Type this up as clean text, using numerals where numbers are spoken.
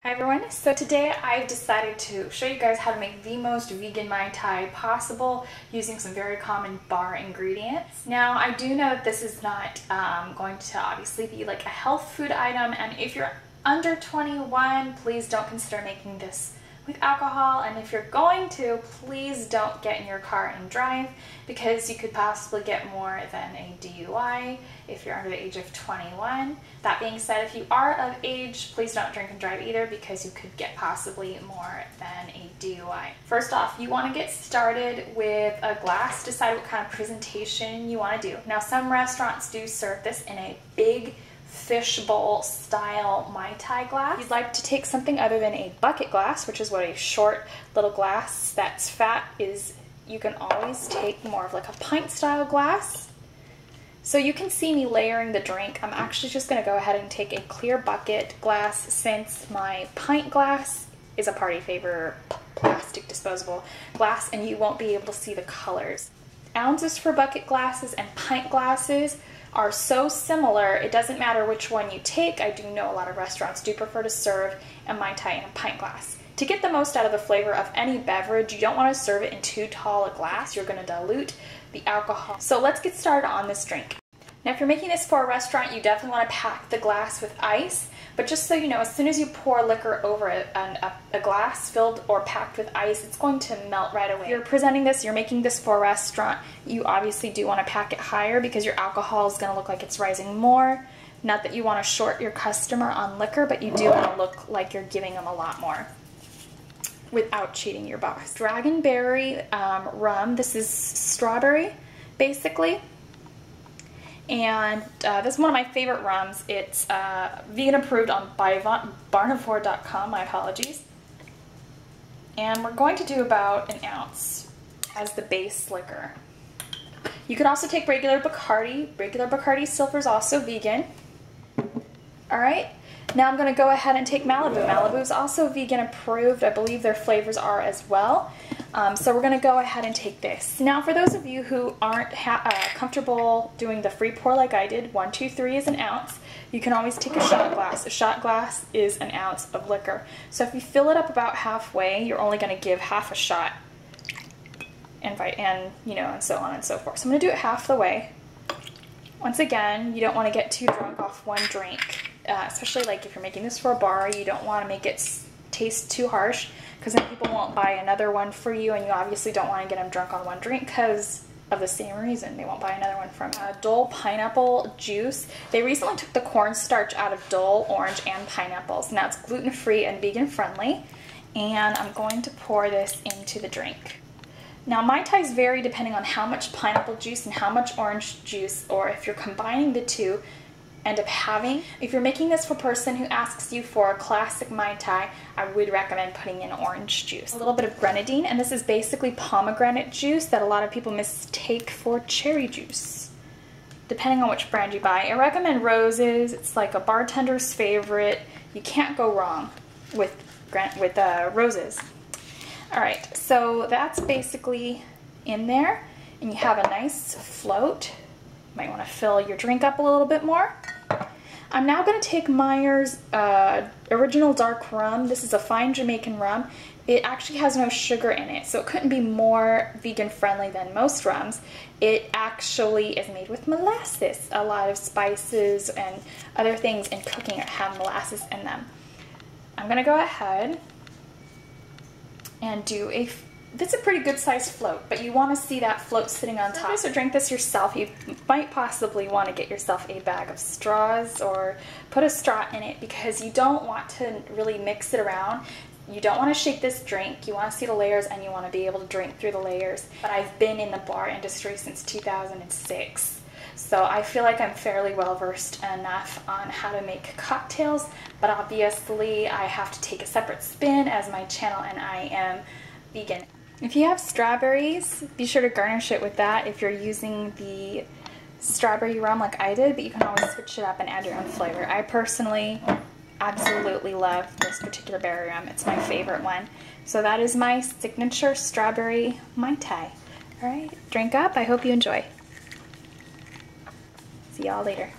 Hi everyone, so today I've decided to show you guys how to make the most vegan Mai Tai possible using some very common bar ingredients. Now I do know that this is not going to obviously be like a health food item, and if you're under 21, please don't consider making this with alcohol, and if you're going to, please don't get in your car and drive because you could possibly get more than a DUI if you're under the age of 21. That being said, if you are of age, please don't drink and drive either because you could get possibly more than a DUI. First off, you want to get started with a glass. Decide what kind of presentation you want to do. Now some restaurants do serve this in a big fishbowl style Mai Tai glass. You'd like to take something other than a bucket glass, which is what a short little glass that's fat is. You can always take more of like a pint style glass. So you can see me layering the drink. I'm actually just going to go ahead and take a clear bucket glass since my pint glass is a party favor plastic disposable glass and you won't be able to see the colors. Ounces for bucket glasses and pint glasses are so similar, it doesn't matter which one you take. I do know a lot of restaurants do prefer to serve a Mai Tai in a pint glass. To get the most out of the flavor of any beverage, you don't want to serve it in too tall a glass. You're going to dilute the alcohol. So let's get started on this drink. Now if you're making this for a restaurant, you definitely want to pack the glass with ice. But just so you know, as soon as you pour liquor over a glass filled or packed with ice, it's going to melt right away. If you're presenting this, you're making this for a restaurant, you obviously do want to pack it higher because your alcohol is going to look like it's rising more. Not that you want to short your customer on liquor, but you do want to look like you're giving them a lot more without cheating your boss. Dragonberry rum, this is strawberry basically. And this is one of my favorite rums. It's vegan approved by barnivore.com, my apologies. And we're going to do about an ounce as the base liquor. You could also take regular Bacardi. Regular Bacardi Silver is also vegan. Alright, now I'm going to go ahead and take Malibu. Malibu is also vegan approved. I believe their flavors are as well. So we're going to go ahead and take this. Now for those of you who aren't comfortable doing the free pour like I did, 1, 2, 3 is an ounce. You can always take a shot glass. A shot glass is an ounce of liquor. So if you fill it up about halfway, you're only going to give half a shot, and you know, and so on and so forth. So I'm going to do it half the way. Once again, you don't want to get too drunk off one drink, especially like if you're making this for a bar. You don't want to make it taste too harsh, because then people won't buy another one for you, and you obviously don't want to get them drunk on one drink because of the same reason. They won't buy another one from you. Dole pineapple juice. They recently took the cornstarch out of Dole, orange, and pineapples. Now it's gluten-free and vegan-friendly, and I'm going to pour this into the drink. Now Mai Tais vary depending on how much pineapple juice and how much orange juice, or if you're combining the two, end up having. If you're making this for a person who asks you for a classic Mai Tai, I would recommend putting in orange juice. A little bit of grenadine, and this is basically pomegranate juice that a lot of people mistake for cherry juice, depending on which brand you buy. I recommend Roses. It's like a bartender's favorite. You can't go wrong with Roses. Alright, so that's basically in there, and you have a nice float. You might want to fill your drink up a little bit more. I'm now going to take Meyer's Original Dark Rum. This is a fine Jamaican rum. It actually has no sugar in it, so it couldn't be more vegan friendly than most rums. It actually is made with molasses. A lot of spices and other things in cooking have molasses in them. I'm going to go ahead and do this is a pretty good sized float, but you want to see that float sitting on top. So drink this yourself. You might possibly want to get yourself a bag of straws or put a straw in it because you don't want to really mix it around. You don't want to shake this drink. You want to see the layers and you want to be able to drink through the layers. But I've been in the bar industry since 2006. So I feel like I'm fairly well versed enough on how to make cocktails, but obviously I have to take a separate spin as my channel and I am vegan. If you have strawberries, be sure to garnish it with that if you're using the strawberry rum like I did, but you can always switch it up and add your own flavor. I personally absolutely love this particular berry rum. It's my favorite one. So that is my signature strawberry Mai Tai. Alright, drink up. I hope you enjoy. See y'all later.